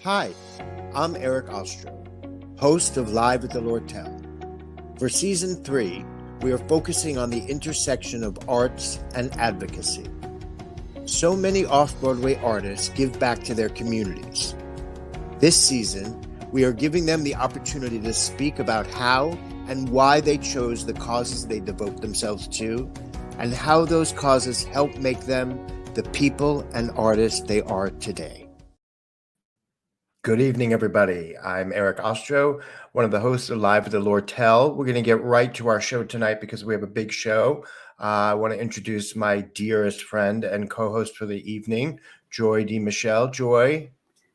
Hi, I'm Eric Ostro, host of Live at the Lortel. For Season 3, we are focusing on the intersection of arts and advocacy. So many off-Broadway artists give back to their communities. This season, we are giving them the opportunity to speak about how and why they chose the causes they devote themselves to, and how those causes help make them the people and artists they are today. Good evening, everybody. I'm Eric Ostro, one of the hosts of Live at the Lortel. We're going to get right to our show tonight because we have a big show. I want to introduce my dearest friend and co-host for the evening, Joy DeMichelle. Joy.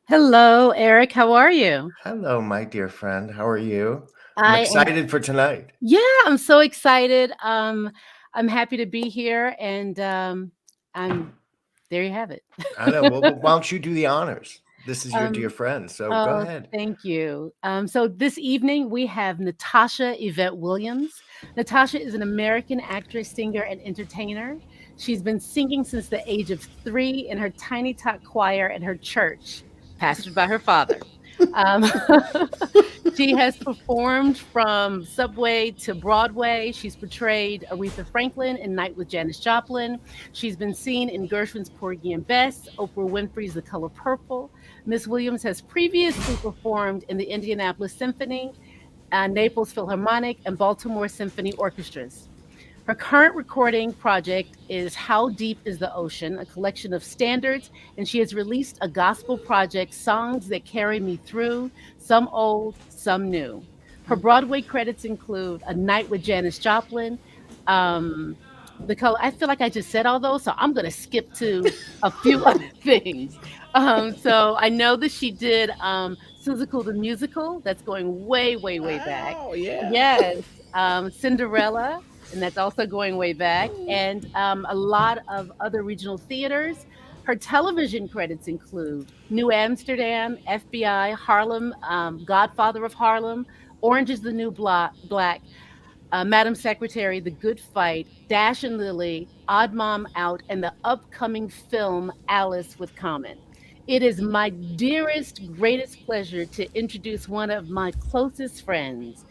Hello, Eric. How are you? Hello, my dear friend. How are you? I'm excited for tonight. Yeah, I'm so excited. I'm happy to be here, and there you have it. I know. Well, why don't you do the honors? This is your dear friend, so go ahead. Thank you. So this evening we have NaTasha Yvette Williams. NaTasha is an American actress, singer, and entertainer. She's been singing since the age of 3 in her tiny tot choir at her church, pastored by her father. She has performed from Subway to Broadway. She's portrayed Aretha Franklin in Night with Janis Joplin. She's been seen in Gershwin's Porgy and Bess, Oprah Winfrey's The Color Purple. Miss Williams has previously performed in the Indianapolis Symphony, Naples Philharmonic, and Baltimore Symphony Orchestras. Her current recording project is How Deep is the Ocean, a collection of standards, and she has released a gospel project, Songs That Carry Me Through, some old, some new. Her Broadway credits include A Night with Janis Joplin, The Color. I feel like I just said all those, so I'm going to skip to a few other things. So I know that she did Suzaku the Musical. That's going way, way, way back. Oh, yeah. Yes. Cinderella, and that's also going way back, and a lot of other regional theaters. Her television credits include New Amsterdam, FBI, Harlem, Godfather of Harlem, Orange is the New Black, Madam Secretary, The Good Fight, Dash and Lily, Odd Mom Out, and the upcoming film Alice with Common. It is my dearest, greatest pleasure to introduce one of my closest friends.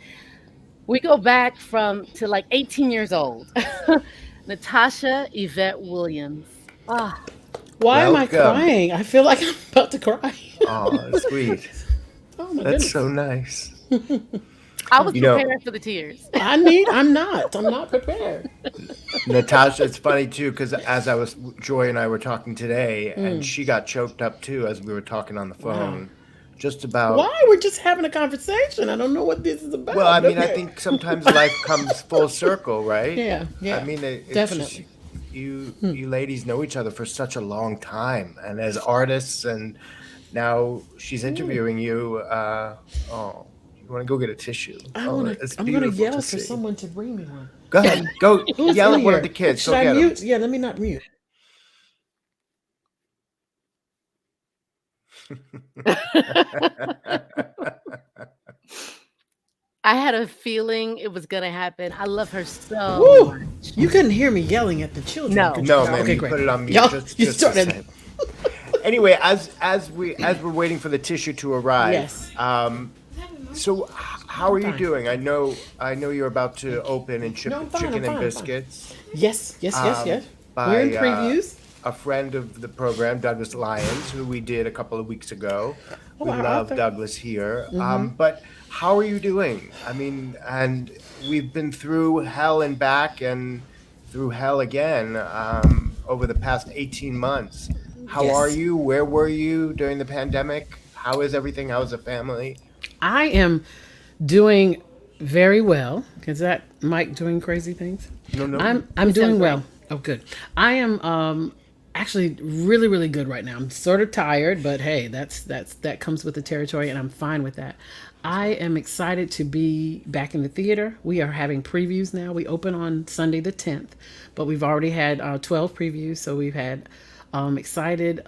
We go back to like 18 years old. NaTasha Yvette Williams. Why am I crying? I feel like I'm about to cry. Oh, sweet. Oh my That's goodness. so nice. I was prepared for the tears. I'm not prepared. NaTasha, it's funny too, because Joy and I were talking today, and she got choked up too as we were talking on the phone. Wow. Just about. Why? We're just having a conversation. I don't know what this is about. Well, I mean, I think sometimes life comes full circle, right? Yeah. I mean, it's definitely. Just, you ladies know each other for such a long time, and as artists, and now she's interviewing you. You want to go get a tissue? I'm gonna yell for someone to bring me one. Go ahead, go yell at one of the kids. Should I mute? Yeah, let me not mute. I had a feeling it was gonna happen. I love her so much. You couldn't hear me yelling at the children. No, man. Okay, great. Put it on mute. You started. Anyway, as we're waiting for the tissue to arrive. Yes. So how are you doing? I know you're about to open and ship chicken and biscuits. Yes. We're in previews. A friend of the program, Douglas Lyons, who we did a couple of weeks ago. We love Douglas here. But how are you doing? I mean, and we've been through hell and back and through hell again over the past 18 months. How are you? Where were you during the pandemic? How is everything? How's the family? I am doing very well. Is that Mike doing crazy things? No. I'm doing well. Oh, good. I am actually really, really good right now. I'm sort of tired, but hey, that comes with the territory, and I'm fine with that. I am excited to be back in the theater. We are having previews now. We open on Sunday the 10th, but we've already had 12 previews, so we've had excited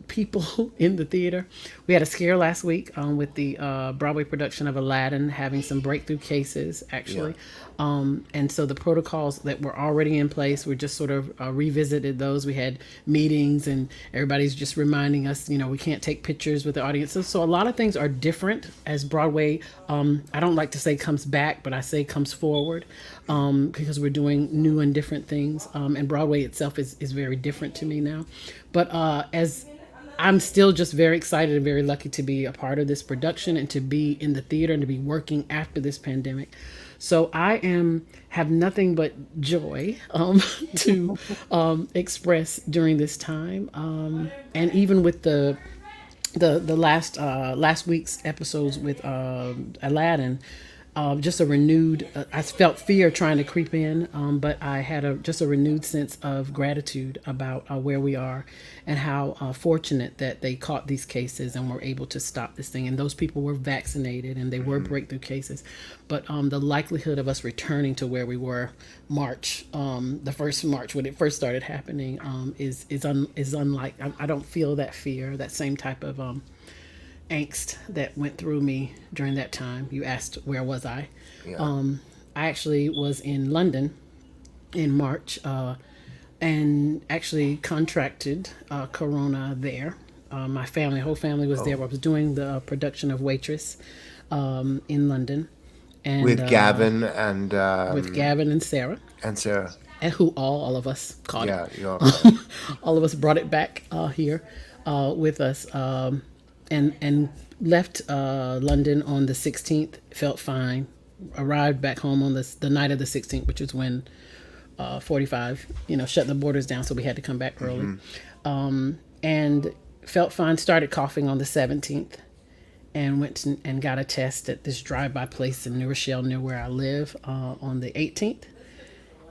people in the theater. We had a scare last week with the Broadway production of Aladdin having some breakthrough cases, actually. And so the protocols that were already in place, we just sort of revisited those. We had meetings and everybody's just reminding us, we can't take pictures with the audiences. So a lot of things are different as Broadway, I don't like to say comes back, but I say comes forward because we're doing new and different things. And Broadway itself is very different to me now. But as I'm still just very excited and very lucky to be a part of this production and to be in the theater and to be working after this pandemic. So I have nothing but joy to express during this time. And even with the last week's episodes with Aladdin, just a renewed, I felt fear trying to creep in, but I had just a renewed sense of gratitude about where we are and how fortunate that they caught these cases and were able to stop this thing. And those people were vaccinated and they were breakthrough cases. But the likelihood of us returning to where we were March, the first March when it first started happening, is unlike. I don't feel that fear, that same type of angst that went through me during that time. You asked where was I? Yeah. I actually was in London in March and actually contracted corona there. My whole family was there. I was doing the production of Waitress in London. And with Gavin and Sarah. And Sarah. And who all of us caught it. Yeah. All of us brought it back here with us. And left London on the 16th, felt fine, arrived back home on the night of the 16th, which is when 45, shut the borders down, so we had to come back early. And felt fine, started coughing on the 17th, and went and got a test at this drive-by place in New Rochelle near where I live on the 18th,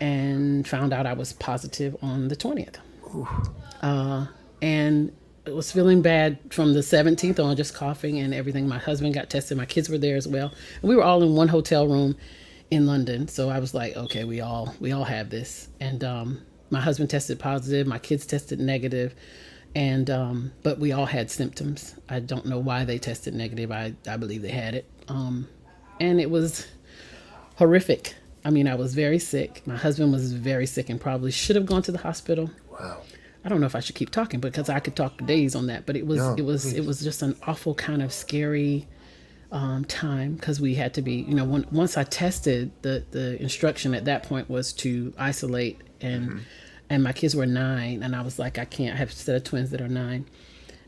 and found out I was positive on the 20th. And I was feeling bad from the 17th on, just coughing and everything. My husband got tested. My kids were there as well. And we were all in one hotel room in London. So I was like, okay, we all have this. And my husband tested positive. My kids tested negative. And but we all had symptoms. I don't know why they tested negative. I believe they had it. And it was horrific. I mean, I was very sick. My husband was very sick and probably should have gone to the hospital. Wow. I don't know if I should keep talking because I could talk days on that, but it was just an awful kind of scary time because we had to be, once I tested, the instruction at that point was to isolate and my kids were 9 and I was like, I can't. I have a set of twins that are 9. And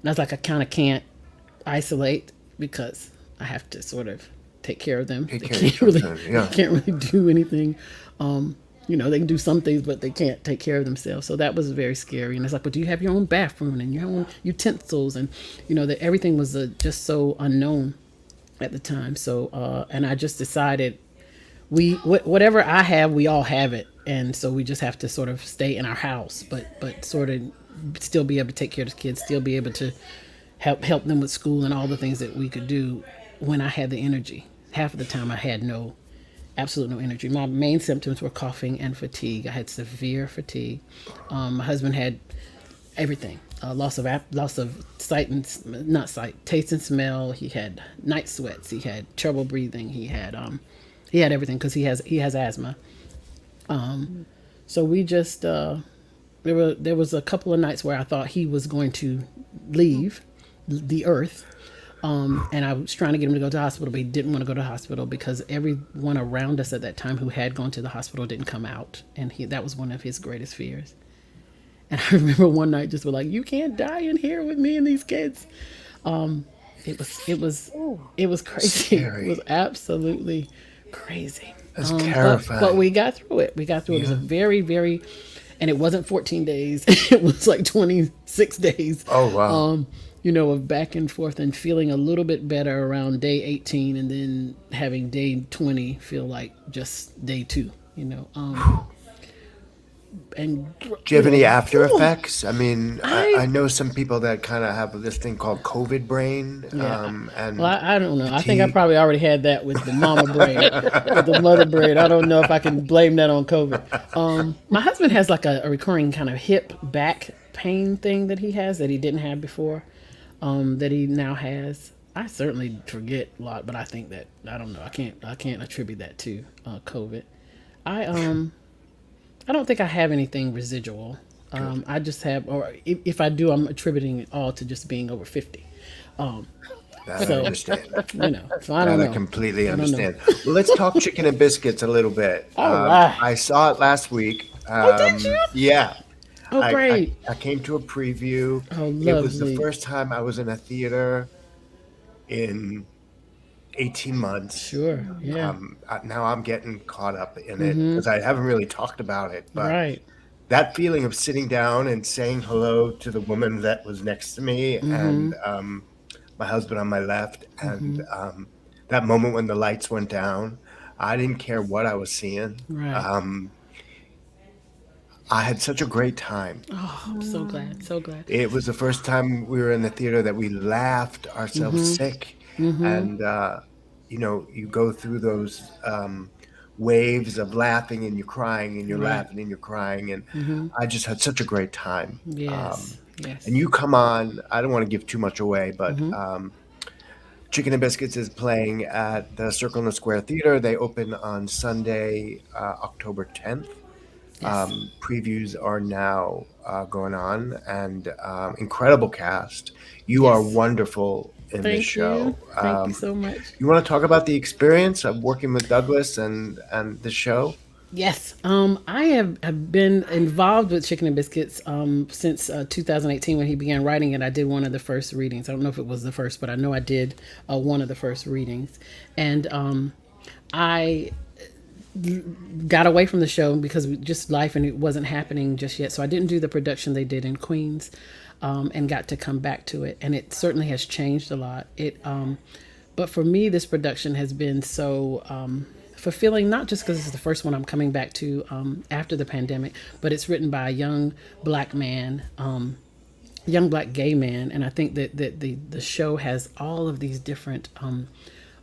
I was like, I kind of can't isolate because I have to sort of take care of them. They can't really do anything. They can do some things, but they can't take care of themselves. So that was very scary. And it's like, but do you have your own bathroom and your own utensils? And, that everything was just so unknown at the time. So, and I just decided whatever I have, we all have it. And so we just have to sort of stay in our house, but sort of still be able to take care of the kids, still be able to help them with school and all the things that we could do when I had the energy. Half of the time I had absolute no energy. My main symptoms were coughing and fatigue. I had severe fatigue. My husband had everything. Loss of taste and smell. He had night sweats. He had trouble breathing. He had everything because he has asthma. So we just there was a couple of nights where I thought he was going to leave the earth. And I was trying to get him to go to the hospital, but he didn't want to go to the hospital because everyone around us at that time who had gone to the hospital didn't come out. And that was one of his greatest fears. And I remember one night just were like, you can't die in here with me and these kids. It was crazy. Scary. It was absolutely crazy. That's terrifying. But we got through it. Yeah. It was a very, very, and it wasn't 14 days. It was like 26 days. Oh, wow. Of back and forth and feeling a little bit better around day 18 and then having day 20 feel like just day 2, And do you have any after effects? I mean, I know some people that kind of have this thing called COVID brain. Yeah. And I don't know. Fatigue. I think I probably already had that with the mama brain, with the mother brain. I don't know if I can blame that on COVID. My husband has like a recurring kind of hip back pain thing that he has that he didn't have before, that he now has. I certainly forget a lot, but I think that I don't know. I can't attribute that to COVID. I I don't think I have anything residual. I just have, or if I do, I'm attributing it all to just being over 50. Um, That I so understand. so I don't That I know. completely I don't know. understand. Well, let's talk chicken and biscuits a little bit. All right. I saw it last week. Oh, did you? Yeah, Oh, great. I came to a preview. Oh, It was the lovely. first time I was in a theater in 18 months. Sure. Yeah. Now I'm getting caught up in it because I haven't really talked about it. But Right. that feeling of sitting down and saying hello to the woman that was next to me and my husband on my left, and that moment when the lights went down, I didn't care what I was seeing. Right. I had such a great time. Oh, I'm so glad. So glad. It was the first time we were in the theater that we laughed ourselves sick. And, you go through those waves of laughing and you're crying and you're Right. laughing and you're crying. And I just had such a great time. Yes. Yes. And you come on, I don't want to give too much away, but Chicken and Biscuits is playing at the Circle in the Square Theater. They open on Sunday, October 10th. Yes. Previews are now going on, and incredible cast. You are Yes. wonderful in this Thank show. you. Thank you so much. You want to talk about the experience of working with Douglas and the show? Yes, I have been involved with Chicken and Biscuits since 2018 when he began writing it. I did one of the first readings. I don't know if it was the first, but I know I did one of the first readings. And I got away from the show because just life and it wasn't happening just yet. So I didn't do the production they did in Queens and got to come back to it. And it certainly has changed a lot. But for me, this production has been so fulfilling, not just because it's the first one I'm coming back to after the pandemic, but it's written by a young black man, young black gay man. And I think that the show has all of these different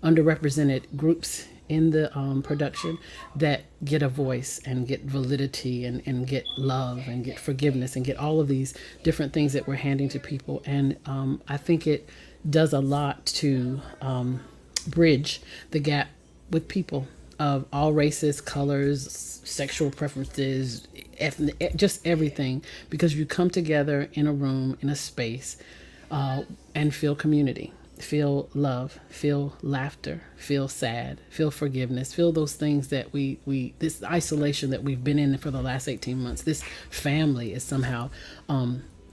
underrepresented groups in the production that get a voice and get validity and get love and get forgiveness and get all of these different things that we're handing to people. And I think it does a lot to bridge the gap with people of all races, colors, sexual preferences, ethnic, just everything, because you come together in a room, in a space, and feel community, feel love, feel laughter, feel sad, feel forgiveness, feel those things that we this isolation that we've been in for the last 18 months. This family is somehow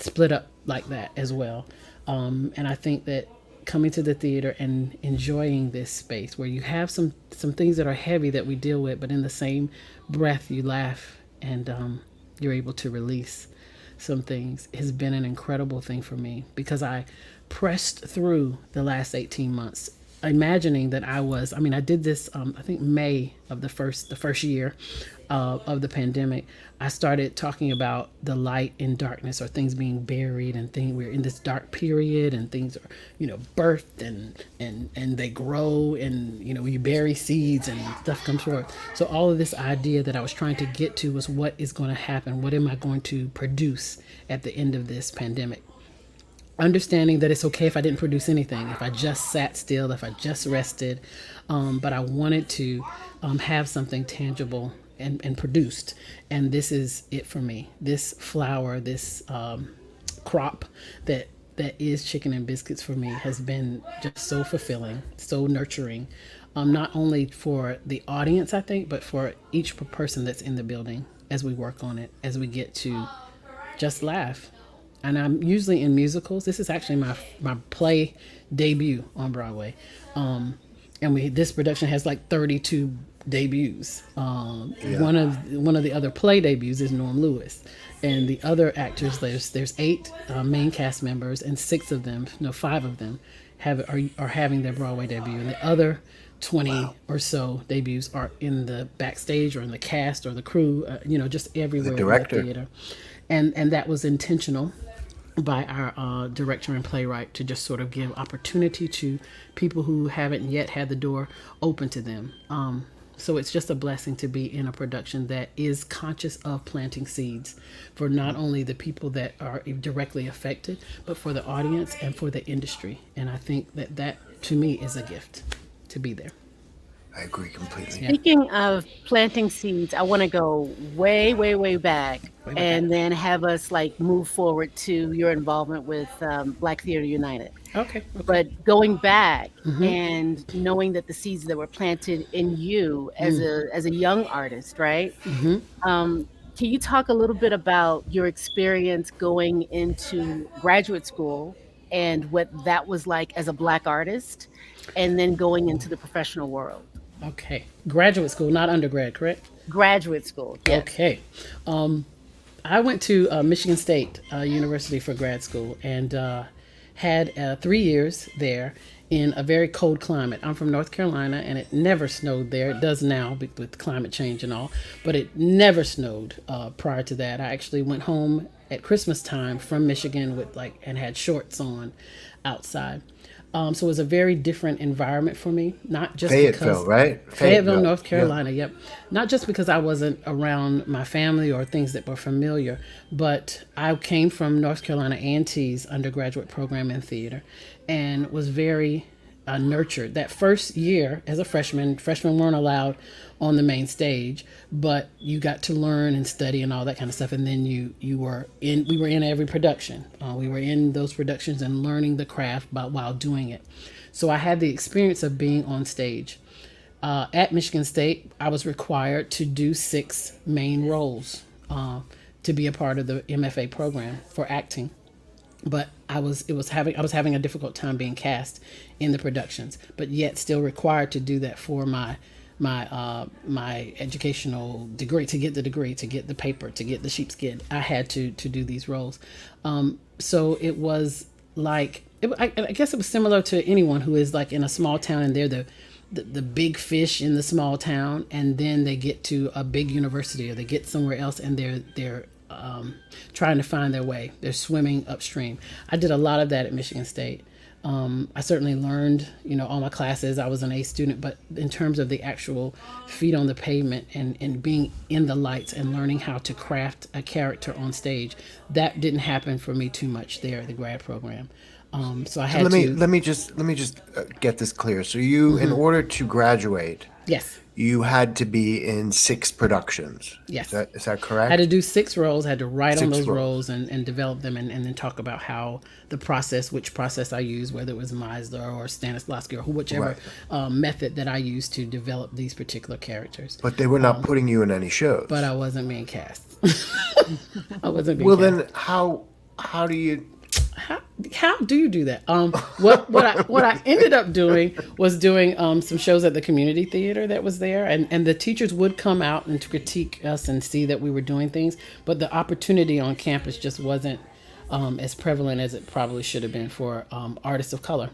split up like that as well. And I think that coming to the theater and enjoying this space where you have some things that are heavy that we deal with, but in the same breath you laugh and you're able to release some things has been an incredible thing for me, because I pressed through the last 18 months imagining that I did this I think May of the first year of the pandemic. I started talking about the light in darkness, or things being buried, and we're in this dark period, and things are birthed and they grow, and you bury seeds and stuff comes forth. So all of this idea that I was trying to get to was, what is going to happen? What am I going to produce at the end of this pandemic? Understanding that it's okay if I didn't produce anything, if I just sat still, if I just rested, but I wanted to have something tangible and produced. And this is it for me. This flower, this crop that is Chicken and Biscuits for me has been just so fulfilling, so nurturing, not only for the audience, I think, but for each person that's in the building as we work on it, as we get to just laugh. And I'm usually in musicals. This is actually my play debut on Broadway. And this production has like 32 debuts. One of the other play debuts is Norm Lewis. And the other actors, there's 8 main cast members, and 5 of them are having their Broadway debut. And the other 20 or so debuts are in the backstage or in the cast or the crew, just everywhere in the theater. And that was intentional by our director and playwright, to just sort of give opportunity to people who haven't yet had the door open to them. So it's just a blessing to be in a production that is conscious of planting seeds for not only the people that are directly affected, but for the audience and for the industry. And I think that to me is a gift to be there. I agree completely. Yeah. Speaking of planting seeds, I want to go way, way, way back Way back. and then have us like move forward to your involvement with Black Theater United. Okay. But going back and knowing that the seeds that were planted in you as a young artist, right? Can you talk a little bit about your experience going into graduate school and what that was like as a Black artist, and then going into the professional world? Okay. Graduate school, not undergrad, correct? Graduate school, yes. Okay. I went to Michigan State University for grad school and had 3 years there in a very cold climate. I'm from North Carolina, and it never snowed there. It does now with climate change and all, but it never snowed prior to that. I actually went home at Christmas time from Michigan and had shorts on outside. So it was a very different environment for me, not just Fayetteville, because right? Fayetteville, North Carolina. Yep. Not just because I wasn't around my family or things that were familiar, but I came from North Carolina A&T's undergraduate program in theater, and was very nurtured. That first year as a freshman, freshmen weren't allowed on the main stage, but you got to learn and study and all that kind of stuff. And then we were in every production. We were in those productions and learning the craft while doing it. So I had the experience of being on stage. At Michigan State, I was required to do 6 main roles to be a part of the MFA program for acting. But I was having a difficult time being cast in the productions, but yet still required to do that for my educational degree, to get the paper, to get the sheepskin. I had to do these roles. So it was like, I guess it was similar to anyone who is like in a small town and they're the big fish in the small town, and then they get to a big university or they get somewhere else and they're trying to find their way. They're swimming upstream. I did a lot of that at Michigan State. I certainly learned, all my classes. I was an A student, but in terms of the actual feet on the pavement and being in the lights and learning how to craft a character on stage, that didn't happen for me too much there at the grad program. So I had Let me just get this clear. So you, in order to graduate, Yes. you had to be in 6 productions. Yes. Is that correct? I had to do 6 roles, had to write on 6 those roles. roles and develop them and then talk about how which process I used, whether it was Meisler or Stanislavski or whichever method that I used to develop these particular characters. But they were not putting you in any shows. But I wasn't being cast. I wasn't being Well, cast. then how do you... How do you do that? What I ended up doing was doing some shows at the community theater that was there, and the teachers would come out and to critique us and see that we were doing things, but the opportunity on campus just wasn't as prevalent as it probably should have been for artists of color.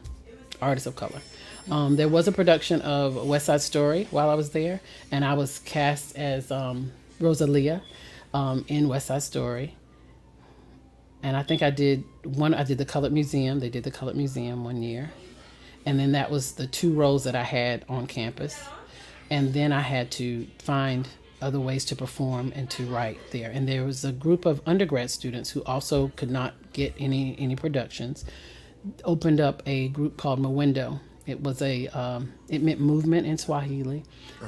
There was a production of West Side Story while I was there, and I was cast as Rosalia in West Side Story. And I think I did the Colored Museum. They did the Colored Museum one year. And then that was the 2 roles that I had on campus. And then I had to find other ways to perform and to write there. And there was a group of undergrad students who also could not get any productions, opened up a group called Mawendo. It was it meant movement in Swahili.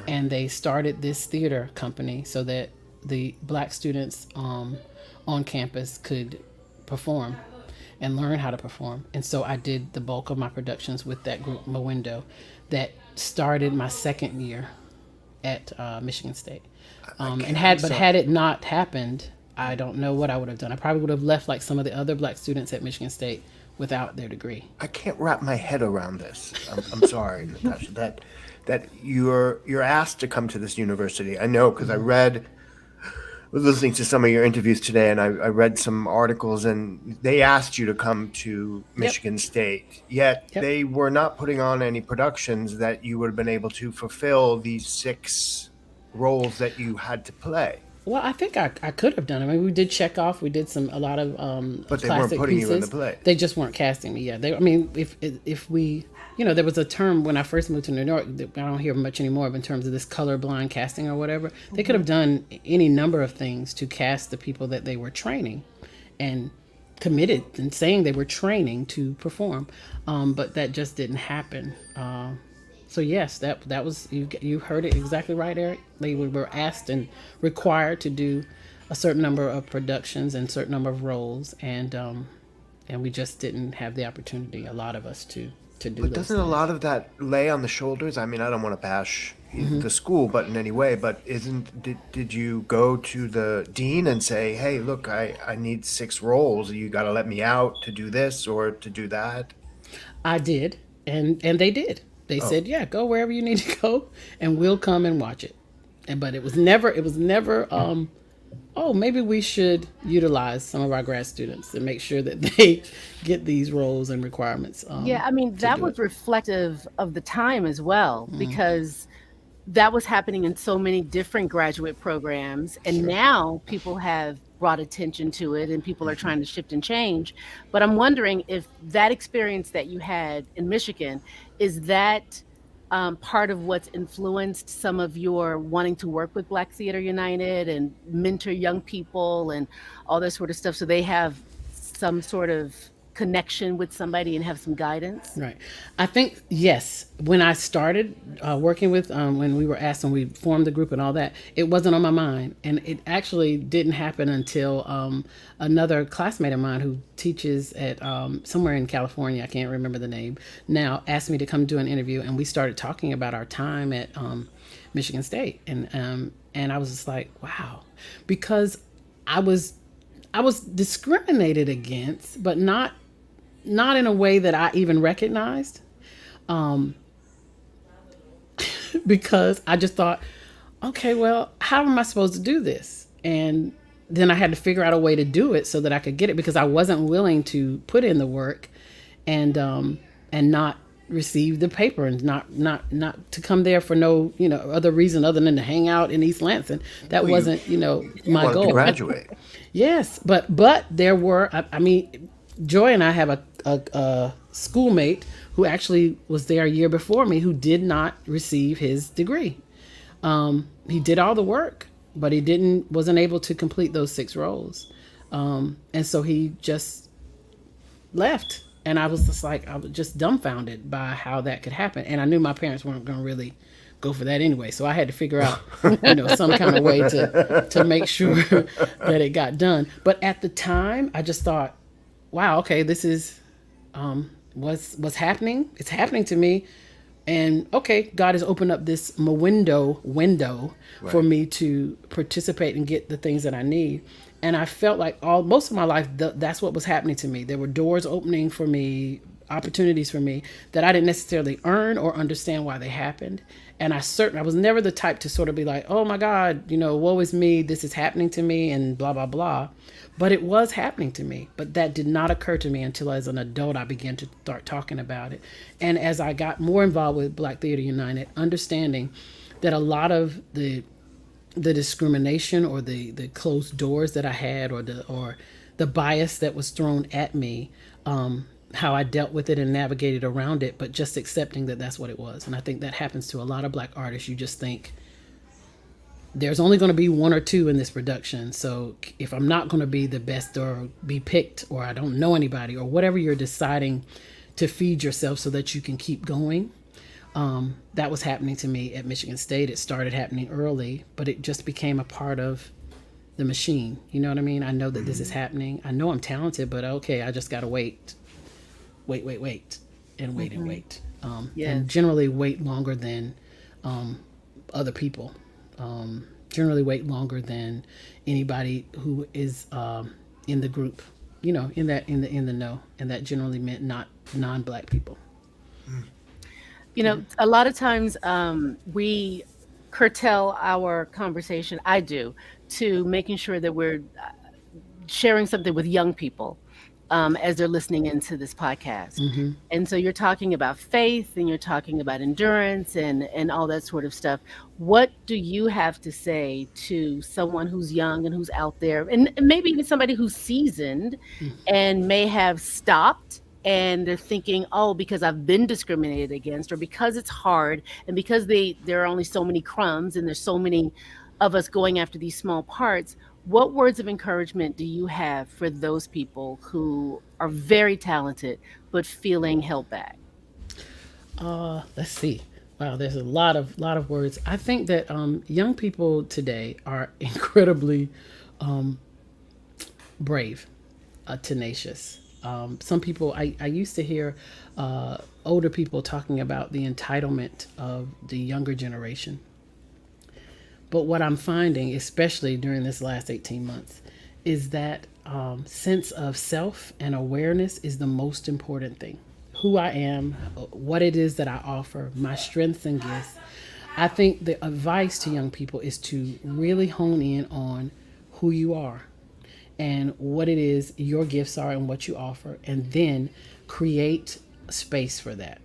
And they started this theater company so that the Black students on campus could perform and learn how to perform. And so I did the bulk of my productions with that group, Mawendo, that started my second year at Michigan State. Had it not happened, I don't know what I would have done. I probably would have left like some of the other Black students at Michigan State without their degree. I can't wrap my head around this. I'm sorry, NaTasha, that you're asked to come to this university. I know because I was listening to some of your interviews today, and I read some articles, and they asked you to come to Michigan State, yet they were not putting on any productions that you would have been able to fulfill these 6 roles that you had to play. Well, I think I could have done it. I mean, we did check off. We did a lot of But they weren't classic putting you in the pieces. play. They just weren't casting me. Yeah, I mean, if we, there was a term when I first moved to New York that I don't hear much anymore of in terms of this colorblind casting or whatever. They could have done any number of things to cast the people that they were training, and committed and saying they were training to perform, but that just didn't happen. So yes, that was you heard it exactly right, Eric. They were asked and required to do a certain number of productions and certain number of roles, and we just didn't have the opportunity, a lot of us, to do But those doesn't a things. lot of that lay on the shoulders? I mean, I don't want to bash the school, but in any way. But did you go to the dean and say, "Hey, look, I need 6 roles. You got to let me out to do this or to do that"? I did, and they did. They Oh, said, "Yeah, go wherever you need to go, and we'll come and watch it." And but it was never. Oh, maybe we should utilize some of our grad students and make sure that they get these roles and requirements Yeah, I mean, to that do was it. reflective of the time as well, because that was happening in so many different graduate programs. And sure. now people have brought attention to it and people are trying to shift and change. But I'm wondering if that experience that you had in Michigan, is that part of what's influenced some of your wanting to work with Black Theater United and mentor young people and all this sort of stuff, so they have some sort of connection with somebody and have some guidance? Right. I think, yes. When I started working with, when we were asked when we formed the group and all that, it wasn't on my mind. And it actually didn't happen until another classmate of mine who teaches at somewhere in California, I can't remember the name now, asked me to come do an interview. And we started talking about our time at Michigan State. And I was just like, wow. Because I was I was discriminated against, but not in a way that I even recognized, because I just thought, okay, well, how am I supposed to do this? And then I had to figure out a way to do it so that I could get it, because I wasn't willing to put in the work and not receive the paper, and not to come there for no other reason other than to hang out in East Lansing. That Well, you wasn't you my wanted to goal. graduate. Yes, but there were. I mean, Joy and I have a schoolmate who actually was there a year before me, who did not receive his degree. He did all the work, but he wasn't able to complete those 6 roles, and so he just left. And I was just like, I was just dumbfounded by how that could happen. And I knew my parents weren't going to really go for that anyway. So I had to figure out, some kind of way to make sure that it got done. But at the time, I just thought, wow, okay, this is what's happening. It's happening to me. And okay, God has opened up this window for Right. me to participate and get the things that I need. And I felt like most of my life, that's what was happening to me. There were doors opening for me, opportunities for me that I didn't necessarily earn or understand why they happened. And I was never the type to sort of be like, oh my God, woe is me, this is happening to me, and blah blah blah. But it was happening to me. But that did not occur to me until, as an adult, I began to start talking about it. And as I got more involved with Black Theater United, understanding that a lot of the discrimination or the closed doors that I had, or the bias that was thrown at me, how I dealt with it and navigated around it, but just accepting that that's what it was. And I think that happens to a lot of Black artists. You just think there's only going to be one or two in this production. So if I'm not going to be the best or be picked, or I don't know anybody, or whatever you're deciding to feed yourself so that you can keep going, that was happening to me at Michigan State. It started happening early, but it just became a part of the machine. You know what I mean? I know that this is happening. I know I'm talented, but okay, I just got to wait, and wait and wait. And Yes. generally wait longer than other people. Generally wait longer than anybody who is in the group. In the know, and that generally meant not non-Black people. A lot of times we curtail our conversation, I do, to making sure that we're sharing something with young people. as they're listening into this podcast. Mm-hmm. And so you're talking about faith and you're talking about endurance and all that sort of stuff. What do you have to say to someone who's young and who's out there, and maybe even somebody who's seasoned and may have stopped and they're thinking, oh, because I've been discriminated against, or because it's hard, and because there are only so many crumbs and there's so many of us going after these small parts. What words of encouragement do you have for those people who are very talented but feeling held back? Let's see. Wow, there's a lot of words. I think that young people today are incredibly brave, tenacious. Some people, I used to hear older people talking about the entitlement of the younger generation. But what I'm finding, especially during this last 18 months, is that sense of self and awareness is the most important thing. Who I am, what it is that I offer, my strengths and gifts. I think the advice to young people is to really hone in on who you are and what it is your gifts are and what you offer, and then create space for that.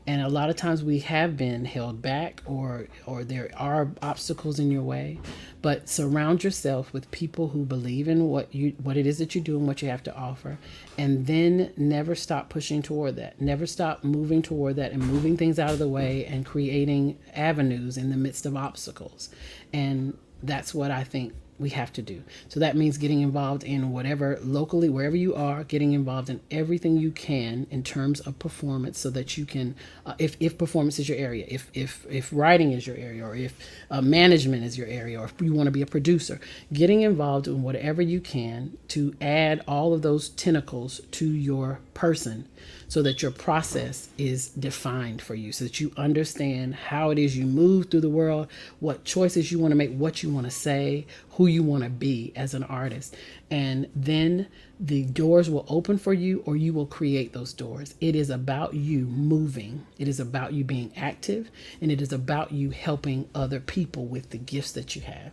And a lot of times we have been held back, or there are obstacles in your way, but surround yourself with people who believe in what it is that you do and what you have to offer, and then never stop pushing toward that. Never stop moving toward that and moving things out of the way and creating avenues in the midst of obstacles. And that's what I think we have to do. So that means getting involved in whatever, locally, wherever you are, getting involved in everything you can in terms of performance, so that you can, if performance is your area, if writing is your area, or if management is your area, or if you want to be a producer, getting involved in whatever you can to add all of those tentacles to your person, so that your process is defined for you, so that you understand how it is you move through the world, what choices you want to make, what you want to say, who you want to be as an artist. And then the doors will open for you, or you will create those doors. It is about you moving. It is about you being active, and it is about you helping other people with the gifts that you have.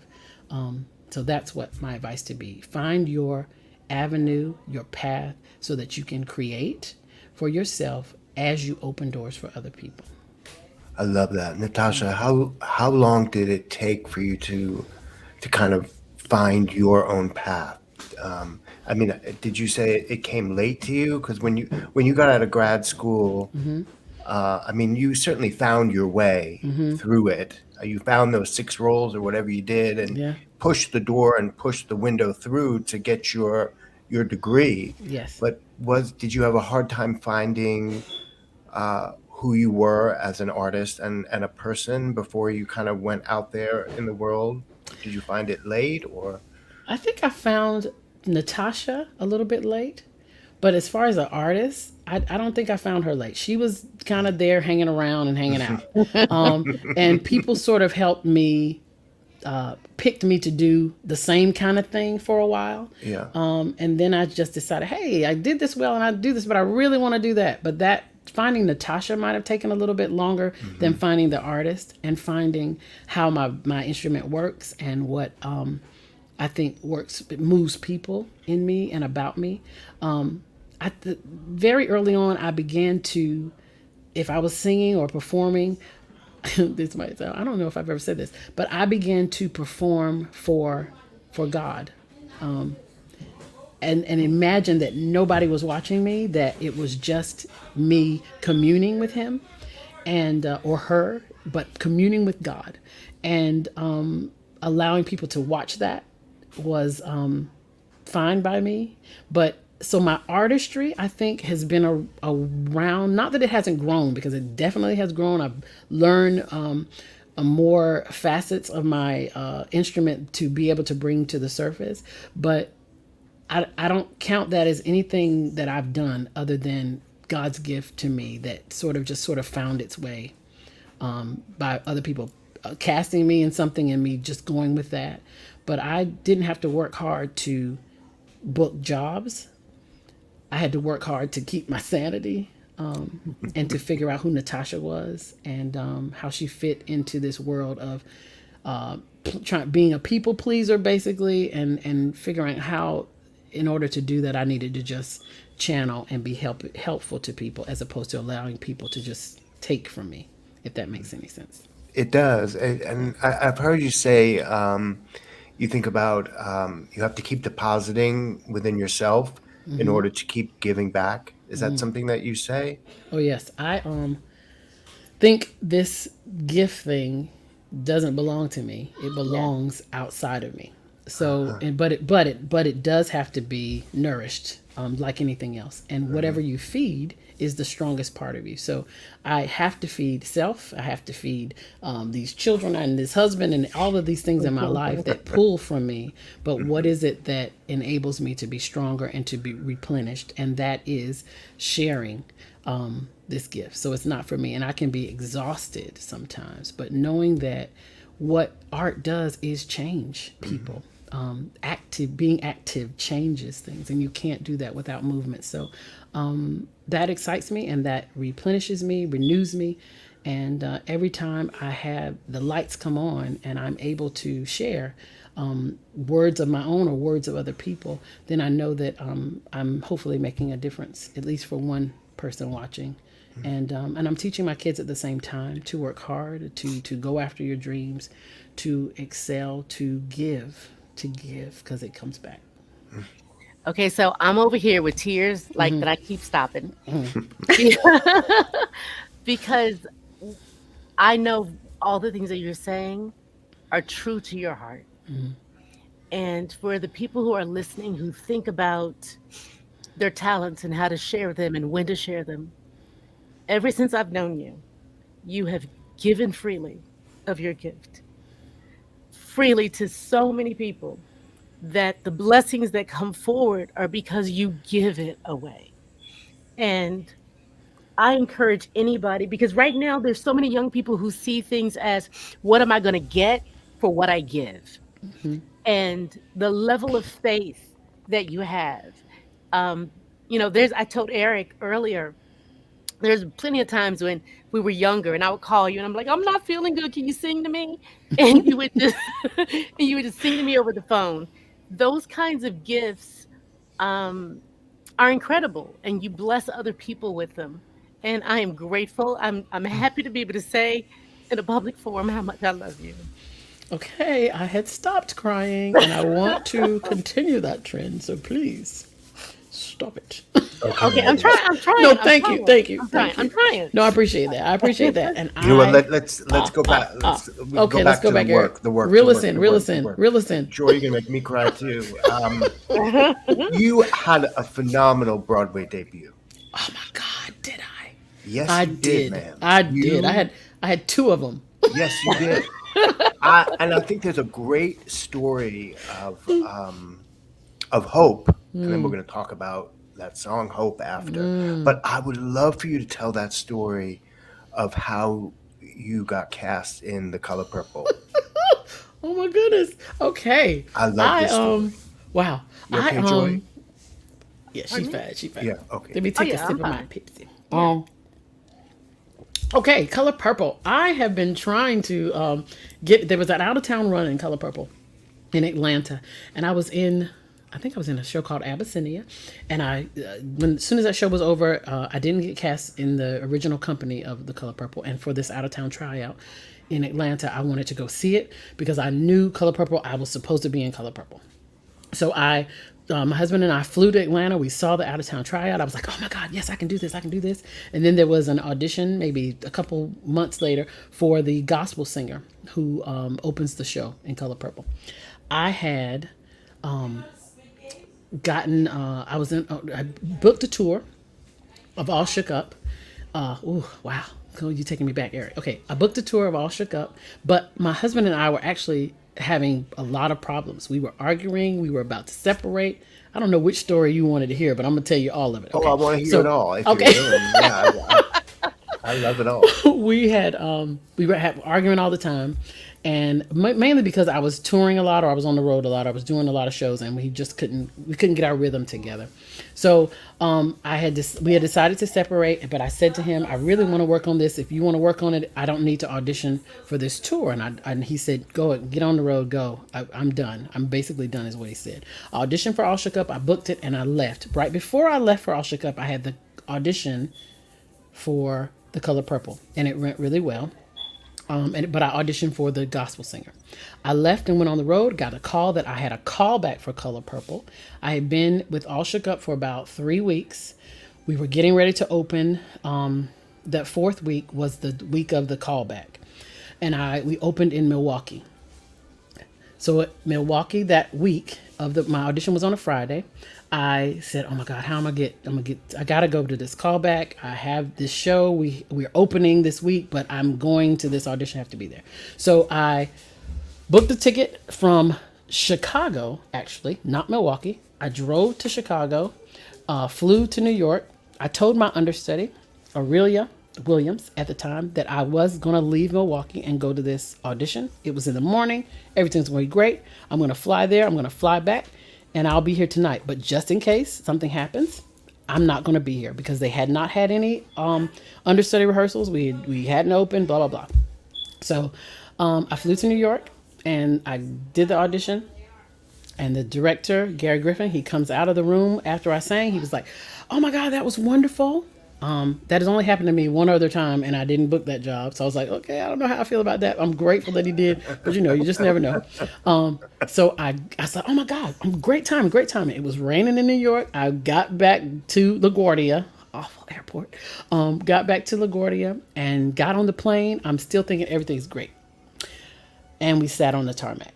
So that's what my advice to be. Find your avenue, your path, so that you can create for yourself as you open doors for other people. I love that. NaTasha, how long did it take for you to kind of find your own path? I mean, did you say it came late to you? Because when you got out of grad school, I mean, you certainly found your way through it. You found those 6 roles or whatever you did, and Yeah. pushed the door and pushed the window through to get your degree. Yes. But did you have a hard time finding who you were as an artist and a person before you kind of went out there in the world? Did you find it late, or? I think I found NaTasha a little bit late. But as far as an artist, I don't think I found her late. She was kind of there hanging around and hanging out. And people sort of helped me, picked me to do the same kind of thing for a while. Yeah. And then I just decided, hey, I did this well and I do this, but I really want to do that. But that finding NaTasha might have taken a little bit longer than finding the artist and finding how my instrument works and what I think works, it moves people in me and about me. Very early on, I began to, if I was singing or performing, this might sound, I don't know if I've ever said this, but I began to perform for God. And imagine that nobody was watching me, that it was just me communing with him and or her, but communing with God, and allowing people to watch that was fine by me. But so my artistry, I think, has been around, not that it hasn't grown, because it definitely has grown. I've learned more facets of my instrument to be able to bring to the surface, but I don't count that as anything that I've done other than God's gift to me that sort of found its way by other people casting me in something and me just going with that. But I didn't have to work hard to book jobs. I had to work hard to keep my sanity and to figure out who NaTasha was and how she fit into this world of being a people pleaser, basically, and figuring out how in order to do that, I needed to just channel and be helpful to people, as opposed to allowing people to just take from me, if that makes any sense. It does. And I've heard you say you think about you have to keep depositing within yourself in order to keep giving back. Is that something that you say? Oh yes, I think this gift thing doesn't belong to me. It belongs outside of me. So, but it does have to be nourished, like anything else. And whatever you feed is the strongest part of you. So, I have to feed self. I have to feed these children and this husband and all of these things in my life that pull from me. But what is it that enables me to be stronger and to be replenished? And that is sharing this gift. So it's not for me, and I can be exhausted sometimes. But knowing that what art does is change people. Being active changes things, and you can't do that without movement. So that excites me, and that replenishes me, renews me. And every time I have the lights come on and I'm able to share words of my own or words of other people, then I know that I'm hopefully making a difference, at least for one person watching. And I'm teaching my kids at the same time to work hard, to go after your dreams, to excel, to give, because it comes back. Okay, so I'm over here with tears that I keep stopping. Because I know all the things that you're saying are true to your heart. And for the people who are listening, who think about their talents and how to share them and when to share them, ever since I've known you, you have given freely of your gift, freely to so many people, that the blessings that come forward are because you give it away. And I encourage anybody, because right now there's so many young people who see things as, what am I going to get for what I give? And the level of faith that you have, I told Eric earlier, there's plenty of times when we were younger and I would call you and I'm like, I'm not feeling good. Can you sing to me? And you would just sing to me over the phone. Those kinds of gifts are incredible, and you bless other people with them. And I am grateful. I'm happy to be able to say in a public forum how much I love you. Okay, I had stopped crying and I want to continue that trend. So please stop it. Okay, I'm trying. No, thank you. I'm trying. No, I appreciate that. And You know what? Let's go back. Let's go back here. The work. Reel us in. Joy, you're gonna make me cry too. You had a phenomenal Broadway debut. Oh my God, did I? Yes, I you did, did. man. I did. I had two of them. Yes, you did. And I think there's a great story of hope, and then we're going to talk about that song "Hope" after. But I would love for you to tell that story of how you got cast in The Color Purple. Oh my goodness. Okay. I love this story. Wow. You okay, Joy? Yeah, she's fat. Yeah, okay. Let me take a sip of my Pepsi. Okay, Color Purple. I have been trying to there was an out-of-town run in Color Purple in Atlanta, and I think I was in a show called Abyssinia, and as soon as that show was over, I didn't get cast in the original company of The Color Purple, and for this out-of-town tryout in Atlanta, I wanted to go see it because I knew Color Purple. I was supposed to be in Color Purple. So my husband and I flew to Atlanta. We saw the out-of-town tryout. I was like, oh my God, yes, I can do this. And then there was an audition maybe a couple months later for the gospel singer who opens the show in Color Purple. I had I booked a tour of All Shook Up. Wow. You're taking me back, Eric. Okay, I booked a tour of All Shook Up, but my husband and I were actually having a lot of problems. We were arguing. We were about to separate. I don't know which story you wanted to hear, but I'm going to tell you all of it. Okay? Oh, I want to hear it all. Okay. I love it all. We were arguing all the time, and mainly because I was touring a lot, or I was on the road a lot. I was doing a lot of shows, and we couldn't get our rhythm together. So we had decided to separate, but I said to him, I really want to work on this. If you want to work on it, I don't need to audition for this tour. And he said, go, get on the road, go. I'm done. I'm basically done, is what he said. I auditioned for All Shook Up. I booked it and I left. Right before I left for All Shook Up, I had the audition for The Color Purple, and it went really well. But I auditioned for the gospel singer. I left and went on the road, got a call that I had a call back for Color Purple. I had been with All Shook Up for about 3 weeks. We were getting ready to open. That fourth week was the week of the callback. And we opened in Milwaukee. So at Milwaukee that week my audition was on a Friday. I said, oh my God, how am I gotta go to this callback. I have this show. We're opening this week, but I'm going to this audition. I have to be there. So I booked a ticket from Chicago, actually, not Milwaukee. I drove to Chicago, flew to New York. I told my understudy, Aurelia Williams, at the time, that I was going to leave Milwaukee and go to this audition. It was in the morning. Everything's going to be great. I'm going to fly there. I'm going to fly back, and I'll be here tonight. But just in case something happens, I'm not going to be here, because they had not had any understudy rehearsals. We hadn't opened, blah, blah, blah. So I flew to New York, and I did the audition. And the director, Gary Griffin, he comes out of the room after I sang. He was like, oh my God, that was wonderful. That has only happened to me one other time, and I didn't book that job. So I was like, okay, I don't know how I feel about that. I'm grateful that he did, but you just never know. So I said, oh my God, great timing. It was raining in New York. I got back to LaGuardia, awful airport. Got back to LaGuardia and got on the plane. I'm still thinking everything's great. And we sat on the tarmac.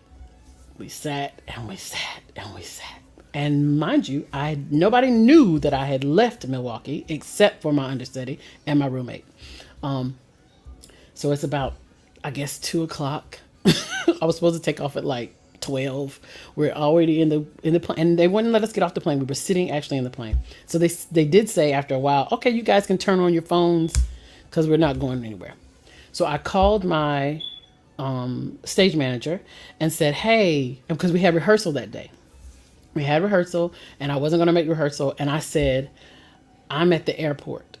We sat and we sat and we sat. And mind you, nobody knew that I had left Milwaukee except for my understudy and my roommate. So it's about, I guess, 2:00. I was supposed to take off at like 12. We're already in the plane, and they wouldn't let us get off the plane. We were sitting actually in the plane. So they did say after a while, okay, you guys can turn on your phones because we're not going anywhere. So I called my stage manager and said, hey, because we had rehearsal that day. We had rehearsal, and I wasn't going to make rehearsal. And I said, I'm at the airport.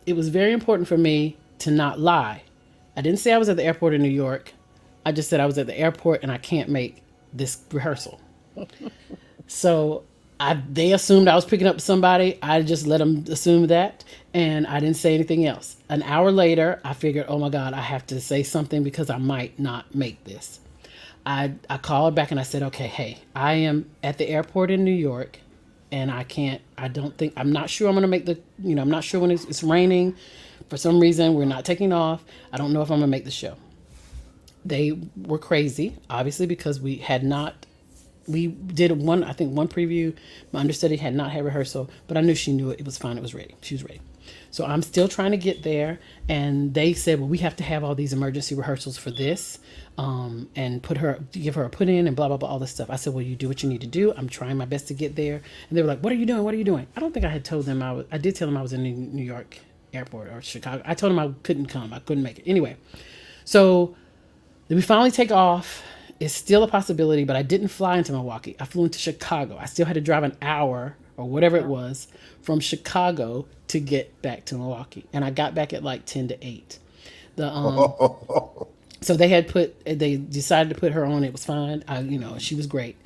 It was very important for me to not lie. I didn't say I was at the airport in New York. I just said I was at the airport and I can't make this rehearsal. So they assumed I was picking up somebody. I just let them assume that, and I didn't say anything else. An hour later, I figured, oh my God, I have to say something because I might not make this. I called back and I said, okay, hey, I am at the airport in New York, and I'm not sure I'm going to make I'm not sure when it's raining. For some reason, we're not taking off. I don't know if I'm going to make the show. They were crazy, obviously, because we did one preview. My understudy had not had rehearsal, but I knew she knew it. It was fine. It was ready. She was ready. So I'm still trying to get there. And they said, well, we have to have all these emergency rehearsals for this, and give her a put in and blah, blah, blah, all this stuff. I said, well, you do what you need to do. I'm trying my best to get there. And they were like, what are you doing? What are you doing? I don't think I had told them I did tell them I was in New York airport or Chicago. I told them I couldn't come. I couldn't make it. Anyway, so we finally take off. It's still a possibility, but I didn't fly into Milwaukee. I flew into Chicago. I still had to drive an hour or whatever it was from Chicago to get back to Milwaukee. And I got back at like 10 to 8. So they decided to put her on. It was fine. She was great.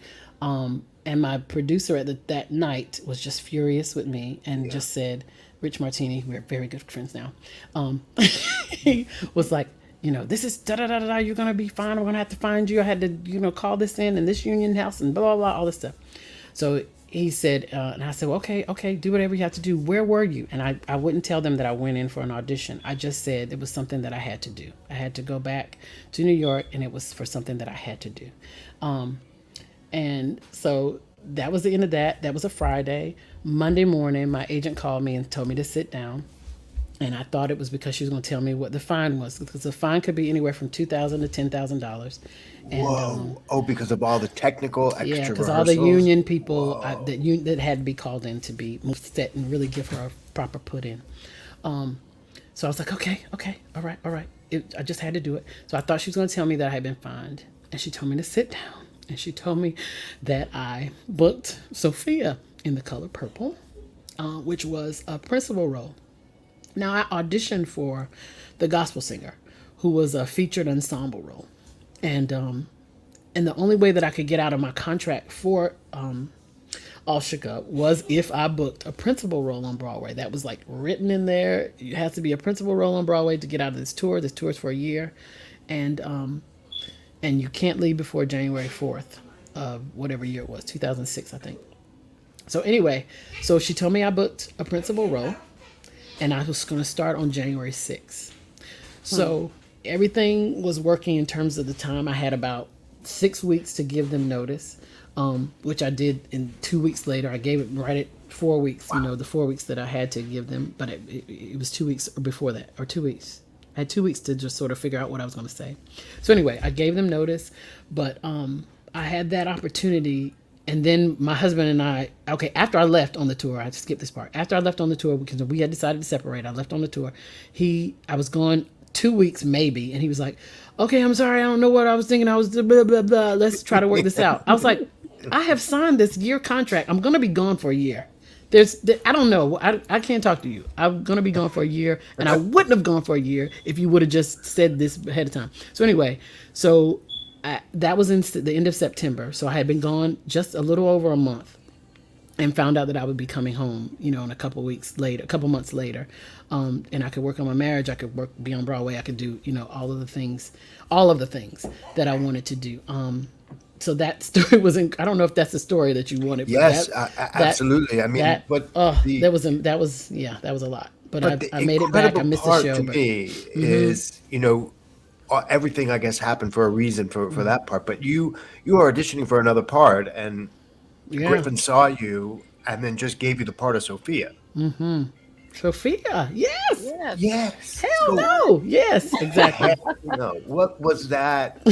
And my producer that night was just furious with me and just said, Rich Martini, we're very good friends now. He was like, this is da-da-da-da-da, you're going to be fine. I'm going to have to find you. I had to, call this in this union house and blah, blah, blah, all this stuff. So he said, and I said, well, okay, do whatever you have to do. Where were you? And I wouldn't tell them that I went in for an audition. I just said it was something that I had to do. I had to go back to New York, and it was for something that I had to do. And so that was the end of that. That was a Friday. Monday morning, my agent called me and told me to sit down. And I thought it was because she was going to tell me what the fine was, because the fine could be anywhere from $2,000 to $10,000. Whoa! Because of all the technical extra rehearsals. Because all the union people that had to be called in to be set and really give her a proper put in. So I was like, okay, all right. I just had to do it. So I thought she was going to tell me that I had been fined, and she told me to sit down, and she told me that I booked Sophia in The Color Purple, which was a principal role. Now, I auditioned for The Gospel Singer, who was a featured ensemble role. And the only way that I could get out of my contract for All Shook Up was if I booked a principal role on Broadway. That was like written in there. You have to be a principal role on Broadway to get out of this tour. This tour is for a year. And you can't leave before January 4th of whatever year it was, 2006, I think. So anyway, so she told me I booked a principal role, and I was going to start on January 6th. So everything was working in terms of the time. I had about 6 weeks to give them notice, which I did in 2 weeks later. I gave it right at 4 weeks, the 4 weeks that I had to give them. But it was 2 weeks before that, or 2 weeks. I had 2 weeks to just sort of figure out what I was going to say. So anyway, I gave them notice, but I had that opportunity. And then my husband and I, after I left on the tour, I skipped this part. After I left on the tour, because we had decided to separate, I left on the tour. I was gone 2 weeks maybe, and he was like, okay, I'm sorry, I don't know what I was thinking. I was blah, blah, blah. Let's try to work this out. I was like, I have signed this year contract. I'm going to be gone for a year. I don't know. I can't talk to you. I'm going to be gone for a year, and I wouldn't have gone for a year if you would have just said this ahead of time. So anyway, that was in the end of September. So I had been gone just a little over a month, and found out that I would be coming home, in a couple months later. And I could work on my marriage. I could be on Broadway. I could do, all of the things that I wanted to do. So that story I don't know if that's the story that you wanted. Yes, absolutely. I mean, that was a lot. But I made it back. I missed the show. To me is, everything I guess happened for a reason for that part. But you were auditioning for another part, and Griffin saw you and then just gave you the part of Sophia. Mm-hmm. Sophia, yes. Hell no, yes, exactly. What was that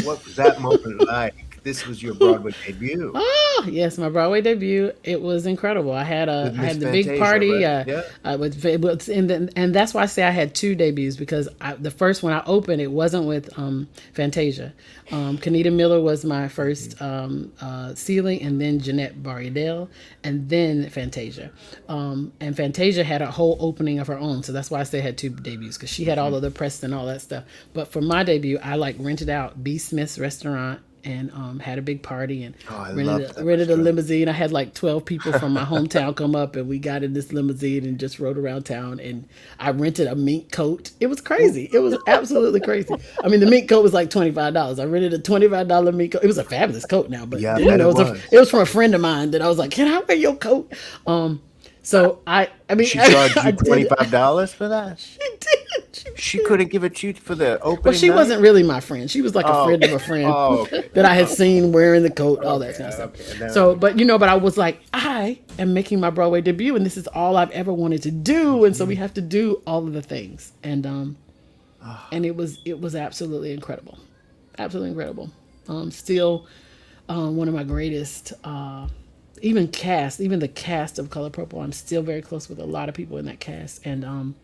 moment like? This was your Broadway debut. Oh yes, my Broadway debut. It was incredible. I had the big party. Right? And that's why I say I had two debuts, because the first one I opened, it wasn't with Fantasia. Kenita Miller was my first ceiling, and then Jeanette Barriadel, and then Fantasia. And Fantasia had a whole opening of her own, so that's why I say I had two debuts, because she had all of the press and all that stuff. But for my debut, I rented out B. Smith's restaurant, and had a big party, and rented a limousine. I had 12 people from my hometown come up, and we got in this limousine and just rode around town, and I rented a mink coat. It was crazy. It was absolutely crazy. I mean, the mink coat was $25. I rented a $25 mink coat. It was a fabulous coat now, but it was from a friend of mine that I was like, can I wear your coat? So I mean, she charged you $25 for that? She did. She couldn't give it to you for the opening. Well, she wasn't really my friend. She was like a friend of a friend that I had seen wearing the coat, all that kind of stuff. Okay. So, but I was like, I am making my Broadway debut, and this is all I've ever wanted to do, and so we have to do all of the things, and it was absolutely incredible, absolutely incredible. Still, one of my greatest. Even the cast of Color Purple, I'm still very close with a lot of people in that cast, and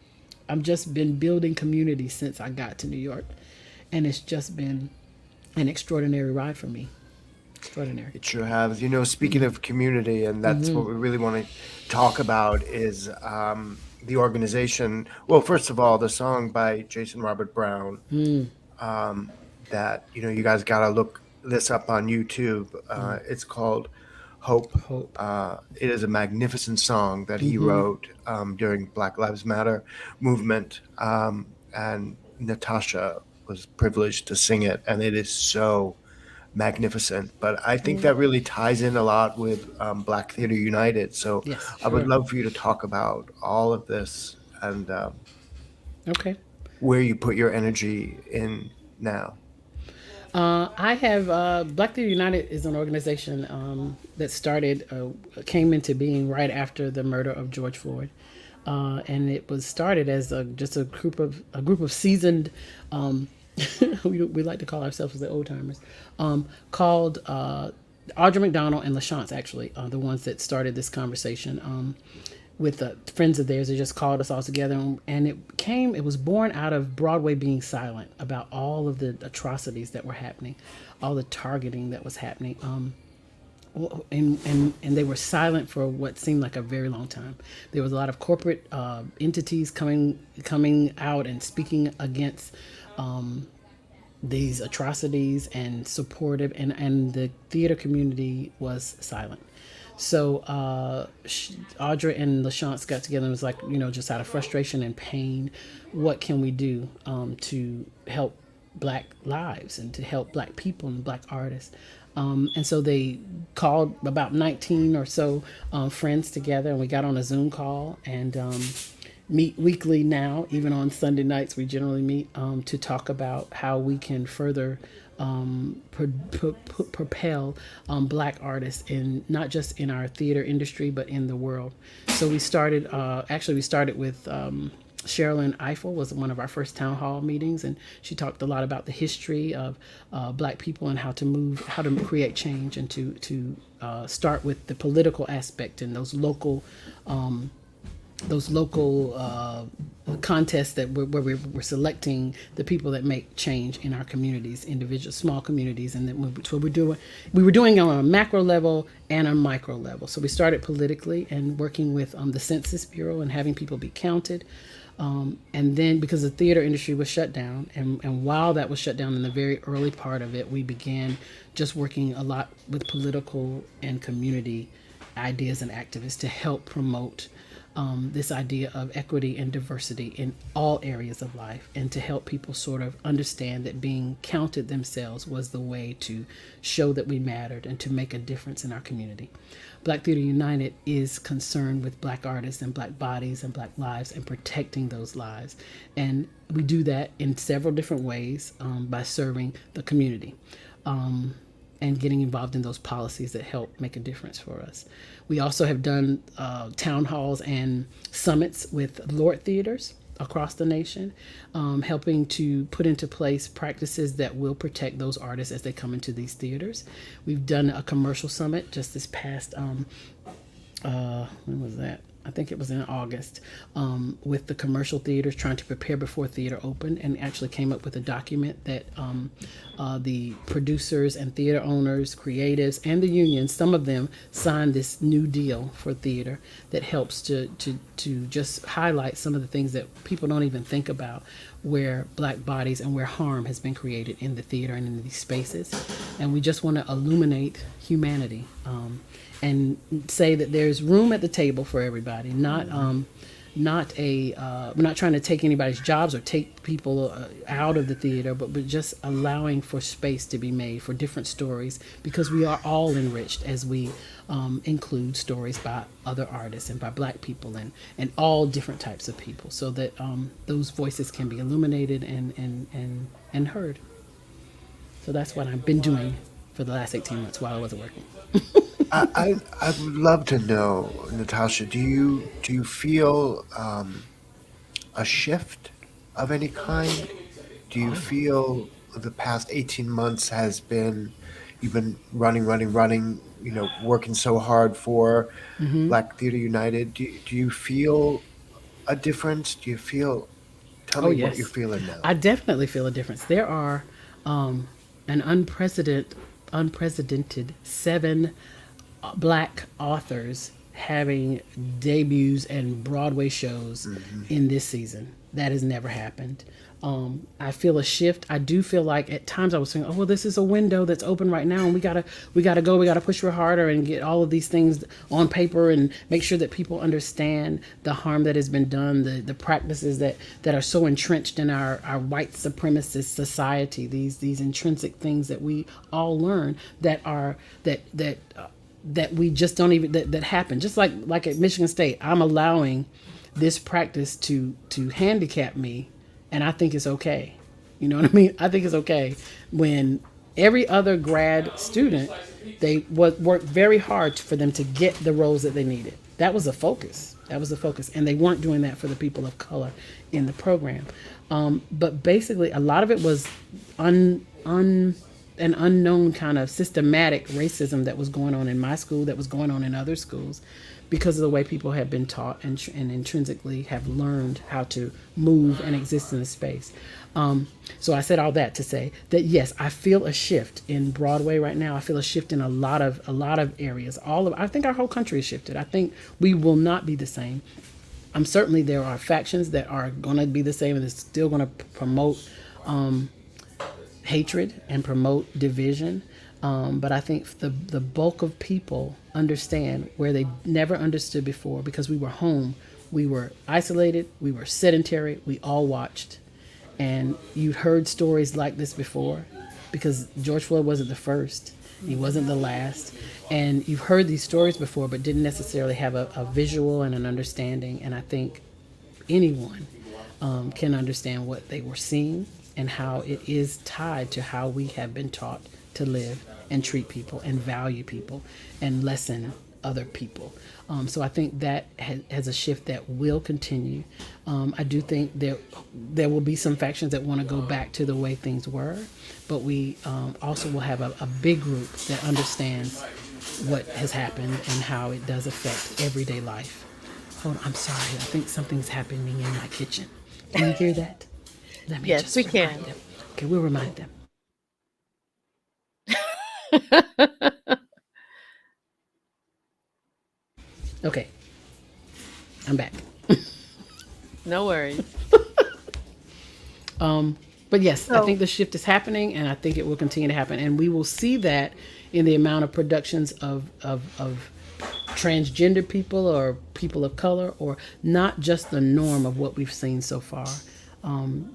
I've just been building community since I got to New York, and it's just been an extraordinary ride for me. Extraordinary. It sure has. Speaking of community, and that's what we really want to talk about, is the organization. Well, first of all, the song by Jason Robert Brown, that, you guys got to look this up on YouTube. It's called Hope. It is a magnificent song that he wrote during Black Lives Matter movement, and NaTasha was privileged to sing it, and it is so magnificent. But I think that really ties in a lot with Black Theater United. So yes, sure. I would love for you to talk about all of this and where you put your energy in now. I have Black Theater United is an organization that came into being right after the murder of George Floyd, and it was started as just a group of seasoned, we like to call ourselves the old timers, called Audra McDonald and LaChance, actually, the ones that started this conversation. With friends of theirs, they just called us all together, and it was born out of Broadway being silent about all of the atrocities that were happening, all the targeting that was happening. and they were silent for what seemed like a very long time. There was a lot of corporate entities coming out and speaking against these atrocities and supportive, and the theater community was silent. So Audra and LaChance got together and was like, just out of frustration and pain, what can we do to help Black lives and to help Black people and Black artists? And so they called about 19 or so friends together, and we got on a Zoom call and meet weekly now. Even on Sunday nights, we generally meet to talk about how we can further propel Black artists in not just in our theater industry but in the world. So we started with Sherilyn Eiffel was one of our first town hall meetings, and she talked a lot about the history of Black people and how to create change, and to start with the political aspect and those local contests where we're selecting the people that make change in our communities, individual small communities, and then so we were doing on a macro level and a micro level. So we started politically and working with the Census Bureau and having people be counted. And then because the theater industry was shut down, and while that was shut down in the very early part of it, we began just working a lot with political and community ideas and activists to help promote this idea of equity and diversity in all areas of life, and to help people sort of understand that being counted themselves was the way to show that we mattered and to make a difference in our community. Black Theater United is concerned with Black artists and Black bodies and Black lives and protecting those lives. And we do that in several different ways by serving the community. And getting involved in those policies that help make a difference for us. We also have done town halls and summits with Lord theaters across the nation, helping to put into place practices that will protect those artists as they come into these theaters. We've done a commercial summit just this past, when was that? I think it was in August, with the commercial theaters trying to prepare before theater opened, and actually came up with a document that the producers and theater owners, creatives, and the unions, some of them signed this new deal for theater that helps to just highlight some of the things that people don't even think about, where Black bodies and where harm has been created in the theater and in these spaces. And we just want to illuminate humanity. And say that there's room at the table for everybody, not we're not trying to take anybody's jobs or take people out of the theater, but just allowing for space to be made for different stories, because we are all enriched as we include stories by other artists and by Black people and all different types of people, so that those voices can be illuminated and heard. So that's what I've been doing for the last 18 months while I wasn't working. I would love to know, NaTasha, do you feel a shift of any kind? Do you feel the past 18 months you've been running, working so hard for Black Theater United? Do you feel a difference? Tell me yes. what you're feeling now. I definitely feel a difference. There are an unprecedented 7 Black authors having debuts and Broadway shows in this season. That has never happened. I feel a shift. I do feel like at times I was saying, oh, well, this is a window that's open right now, and we gotta push her harder and get all of these things on paper and make sure that people understand the harm that has been done, the practices that are so entrenched in our white supremacist society, these intrinsic things that we all learn that we just don't even that happen. Just like at Michigan State, I'm allowing this practice to handicap me, and I think it's okay. You know what I mean? I think it's okay when every other grad student, they worked very hard for them to get the roles that they needed. That was a focus. And they weren't doing that for the people of color in the program. But basically, a lot of it was an unknown kind of systematic racism that was going on in my school, that was going on in other schools, because of the way people have been taught and intrinsically have learned how to move and exist in the space. So I said all that to say that yes, I feel a shift in Broadway right now. I feel a shift in a lot of areas. I think our whole country has shifted. I think we will not be the same. Certainly there are factions that are going to be the same, and it's still going to promote hatred and promote division. But I think the bulk of people understand where they never understood before, because we were home, we were isolated, we were sedentary, we all watched. And you heard stories like this before, because George Floyd wasn't the first, he wasn't the last. And you've heard these stories before, but didn't necessarily have a visual and an understanding. And I think anyone can understand what they were seeing and how it is tied to how we have been taught to live and treat people and value people and lessen other people. So I think that has a shift that will continue. I do think there will be some factions that want to go back to the way things were, but we also will have a big group that understands what has happened and how it does affect everyday life. Hold on, I'm sorry. I think something's happening in my kitchen. Can you hear that? Let me Yes, just we remind can. them. Okay, we'll remind them. Okay, I'm back. No worries. But yes, I So- think the shift is happening, and I think it will continue to happen. And we will see that in the amount of productions of transgender people or people of color, or not just the norm of what we've seen so far.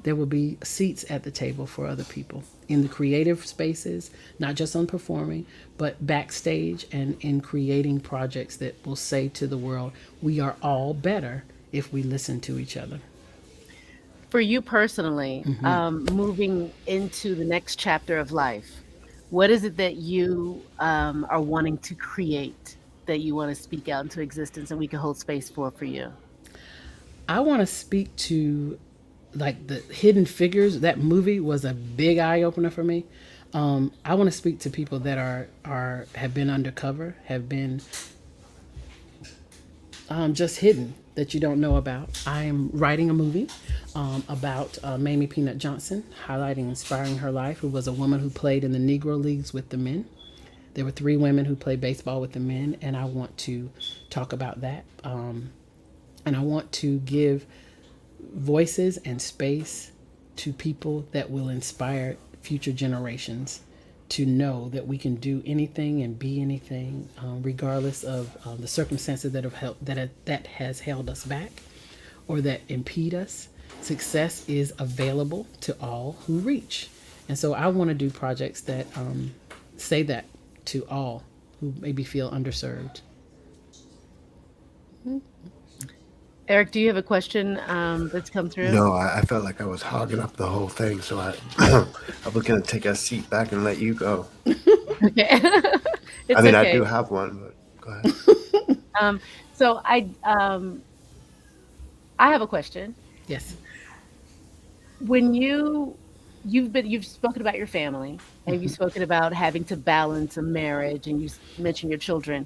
There will be seats at the table for other people in the creative spaces, not just on performing, but backstage and in creating projects that will say to the world, we are all better if we listen to each other. For you personally, moving into the next chapter of life, what is it that you are wanting to create, that you want to speak out into existence, and we can hold space for you? I want to speak to, like, the Hidden Figures. That movie was a big eye opener for me. I want to speak to people that have been undercover, have been just hidden, that you don't know about. I am writing a movie about Mamie Peanut Johnson, highlighting, inspiring her life, who was a woman who played in the Negro Leagues with the men. There were 3 women who played baseball with the men, and I want to talk about that. And I want to give voices and space to people that will inspire future generations to know that we can do anything and be anything, regardless of the circumstances that has held us back or that impede us. Success is available to all who reach. And so I want to do projects that say that to all who maybe feel underserved. Eric, do you have a question that's come through? No, I felt like I was hogging up the whole thing, so I was going to take a seat back and let you go. Okay. It's I mean, okay. I do have one, but go ahead. So I have a question. Yes. When you've spoken about your family, and you've spoken about having to balance a marriage, and you mentioned your children.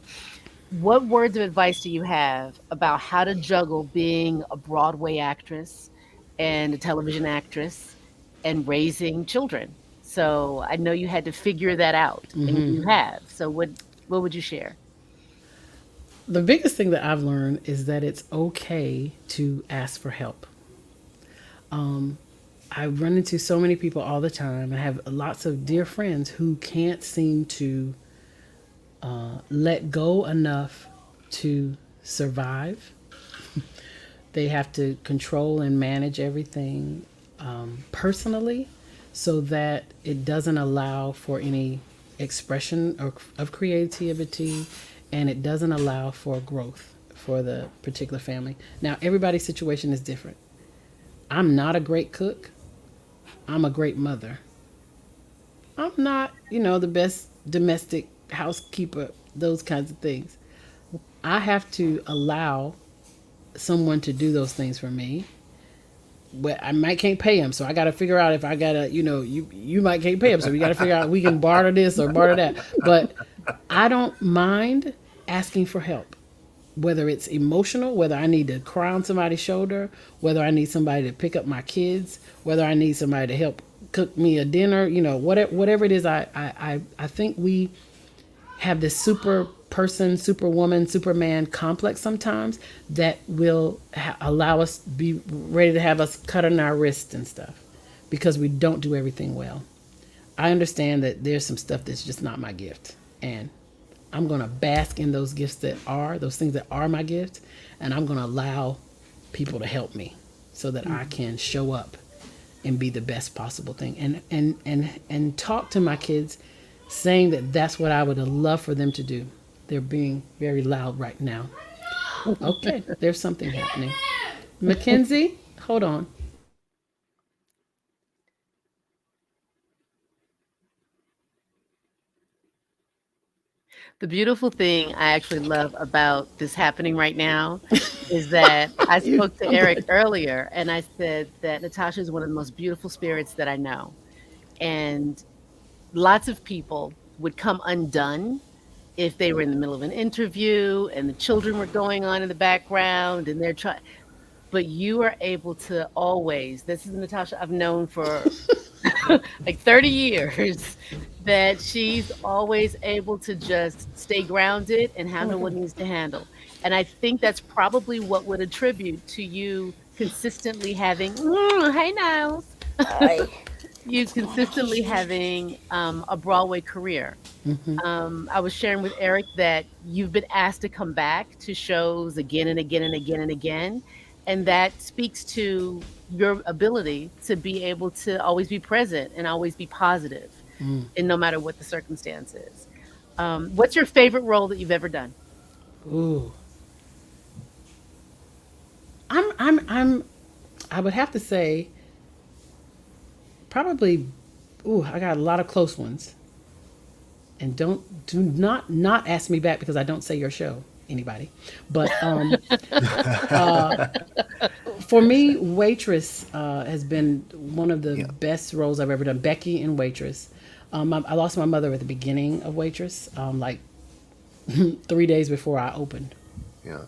What words of advice do you have about how to juggle being a Broadway actress and a television actress and raising children? So I know you had to figure that out, and you have. So what would you share? The biggest thing that I've learned is that it's okay to ask for help. I run into so many people all the time. I have lots of dear friends who can't seem to let go enough to survive. They have to control and manage everything personally, so that it doesn't allow for any expression of creativity, and it doesn't allow for growth for the particular family. Now, everybody's situation is different. I'm not a great cook. I'm a great mother. I'm not, the best domestic housekeeper, those kinds of things. I have to allow someone to do those things for me. But I might can't pay them, so I got to figure out if I got to, you might can't pay them, so we got to figure out we can barter this or barter that. But I don't mind asking for help. whether it's emotional, whether I need to cry on somebody's shoulder, whether I need somebody to pick up my kids, whether I need somebody to help cook me a dinner, whatever it is, I think we have this super person, superwoman, superman complex sometimes that will allow us to be ready to have us cut on our wrists and stuff because we don't do everything well. I understand that there's some stuff that's just not my gift, and I'm going to bask in those gifts those things that are my gift, and I'm going to allow people to help me so that I can show up and be the best possible thing, and talk to my kids saying that that's what I would love for them to do. They're being very loud right now. Okay, there's something happening. Mackenzie, hold on. The beautiful thing I actually love about this happening right now is that I spoke to Eric earlier and I said that NaTasha is one of the most beautiful spirits that I know. And lots of people would come undone if they were in the middle of an interview and the children were going on in the background and they're trying. But you are able to always, this is NaTasha I've known for like 30 years, that she's always able to just stay grounded and handle what needs to handle. And I think that's probably what would attribute to you consistently having, hey Niles, you consistently having a Broadway career. I was sharing with Eric that you've been asked to come back to shows again and again and again and again. And that speaks to your ability to be able to always be present and always be positive, and no matter what the circumstance is. What's your favorite role that you've ever done? Ooh. I would have to say probably, I got a lot of close ones. And do not ask me back because I don't say your show, anybody. But for me, Waitress has been one of the best roles I've ever done. Becky in Waitress. I lost my mother at the beginning of Waitress, like 3 days before I opened. Yeah.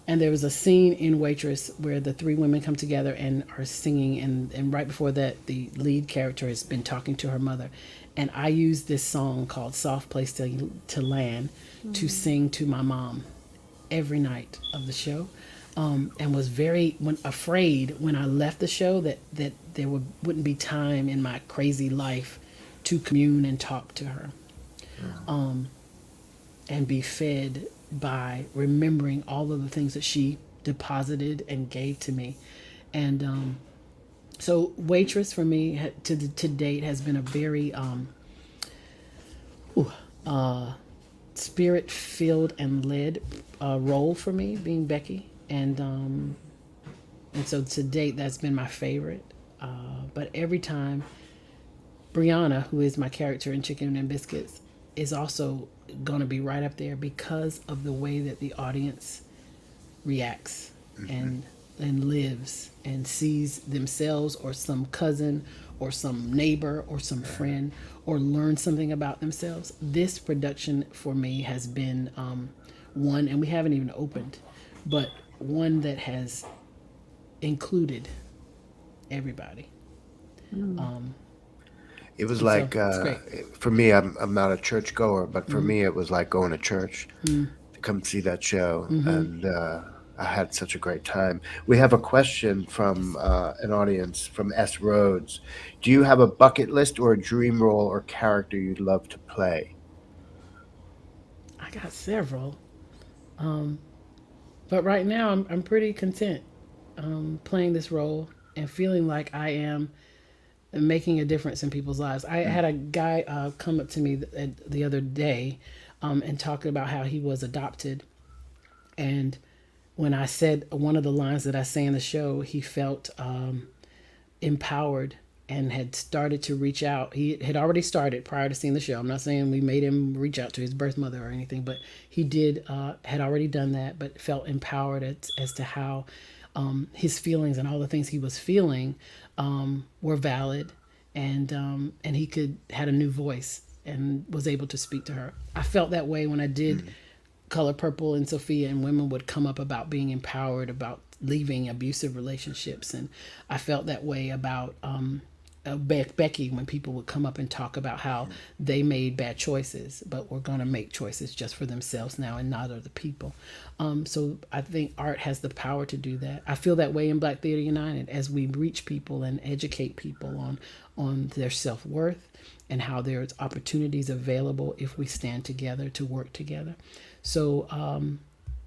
And there was a scene in Waitress where the three women come together and are singing, and right before that, the lead character has been talking to her mother. And I used this song called Soft Place to Land to sing to my mom every night of the show. And was very afraid when I left the show that there wouldn't be time in my crazy life to commune and talk to her. And be fed by remembering all of the things that she deposited and gave to me. And so Waitress for me to date has been a very spirit-filled and led role for me, being Becky. And so to date, that's been my favorite. But every time, Brianna, who is my character in Chicken and Biscuits, is also going to be right up there because of the way that the audience reacts and lives and sees themselves or some cousin or some neighbor or some friend or learn something about themselves. This production for me has been one, and we haven't even opened, but one that has included everybody. It was So like it's great. for me, I'm not a church goer, but for me, it was like going to church to come see that show, and I had such a great time. We have a question from an audience from S. Rhodes. Do you have a bucket list or a dream role or character you'd love to play? I got several, but right now I'm pretty content playing this role and feeling like I am making a difference in people's lives. I had a guy come up to me the other day and talking about how he was adopted. And when I said one of the lines that I say in the show, he felt empowered and had started to reach out. He had already started prior to seeing the show. I'm not saying we made him reach out to his birth mother or anything, but he had already done that, but felt empowered as to how his feelings and all the things he was feeling were valid, and he had a new voice and was able to speak to her. I felt that way when I did Color Purple and Sophia, and women would come up about being empowered, about leaving abusive relationships. And I felt that way about Becky, when people would come up and talk about how they made bad choices, but were going to make choices just for themselves now and not other people. So I think art has the power to do that. I feel that way in Black Theater United as we reach people and educate people on their self-worth and how there's opportunities available if we stand together to work together. So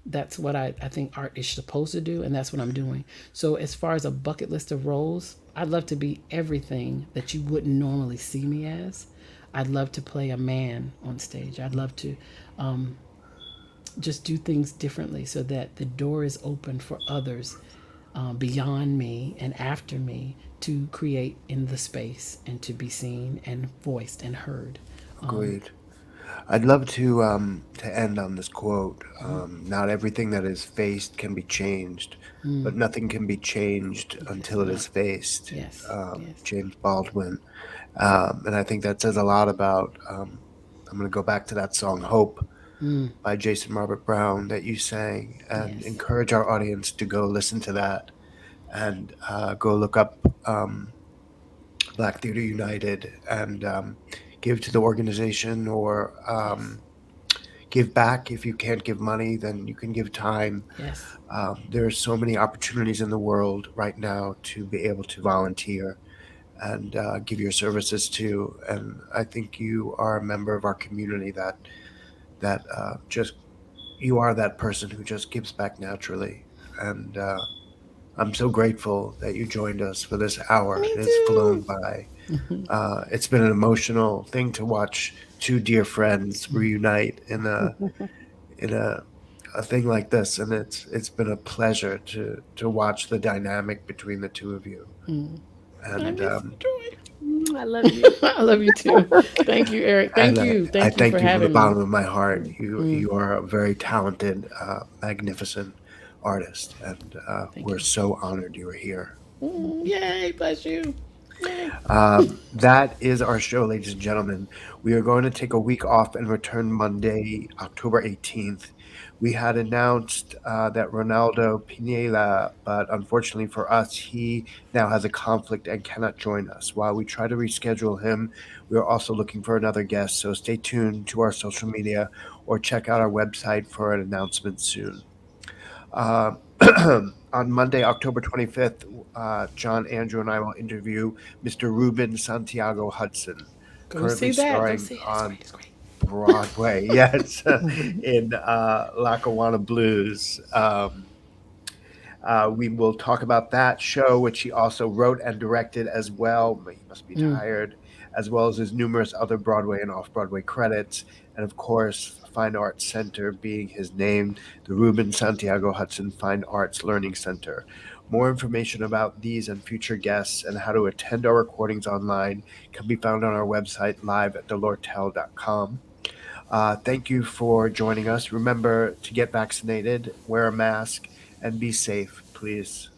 that's what I think art is supposed to do, and that's what I'm doing. So as far as a bucket list of roles, I'd love to be everything that you wouldn't normally see me as. I'd love to play a man on stage. I'd love to just do things differently so that the door is open for others beyond me and after me to create in the space and to be seen and voiced and heard. Agreed. I'd love to end on this quote. Not everything that is faced can be changed, but nothing can be changed until it is faced. Yes, yes. James Baldwin. And I think that says a lot about. I'm going to go back to that song "Hope" by Jason Robert Brown that you sang, and Yes. encourage our audience to go listen to that and go look up Black Theater United and give to the organization or Yes. give back. If you can't give money, then you can give time. Yes. There are so many opportunities in the world right now to be able to volunteer and give your services to. And I think you are a member of our community that just you are that person who just gives back naturally. And I'm so grateful that you joined us for this hour. Me It's flown too. by. It's been an emotional thing to watch two dear friends reunite in a thing like this, and it's been a pleasure to watch the dynamic between the two of you. I And miss you, Joy. I love you. I love you too. Thank you, Eric. and Thank you. I Thank you for thank you from the having me. bottom of my heart. You are a very talented, magnificent artist, and Thank we're you. so honored you are here. Yay, bless you. Yay. That is our show, ladies and gentlemen. We are going to take a week off and return Monday, October 18th. We had announced that Ronaldo Pinela, but unfortunately for us, he now has a conflict and cannot join us. While we try to reschedule him, we are also looking for another guest. So stay tuned to our social media or check out our website for an announcement soon. Uh, on Monday, October 25th, John, Andrew, and I will interview Mr. Ruben Santiago Hudson, Go currently see that. Go starring see it. It's on great. It's great. Broadway, yes, in Lackawanna Blues. We will talk about that show, which he also wrote and directed as well. He must be tired, as well as his numerous other Broadway and off Broadway credits. And of course, Fine Arts Center being his name, the Ruben Santiago Hudson Fine Arts Learning Center. More information about these and future guests and how to attend our recordings online can be found on our website, live at thelortel.com. Thank you for joining us. Remember to get vaccinated, wear a mask, and be safe, please.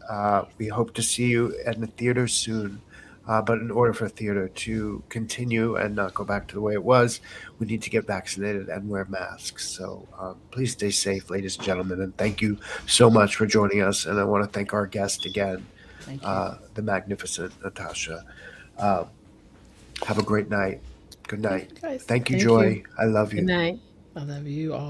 We hope to see you in the theater soon. But in order for theater to continue and not go back to the way it was, we need to get vaccinated and wear masks. So please stay safe, ladies and gentlemen. And thank you so much for joining us. And I want to thank our guest again, Thank you. the magnificent NaTasha. Uh, have a great night. Good Thank night. you, guys. Thank you, Thank you. Joy. I love Good you. night. I love you all.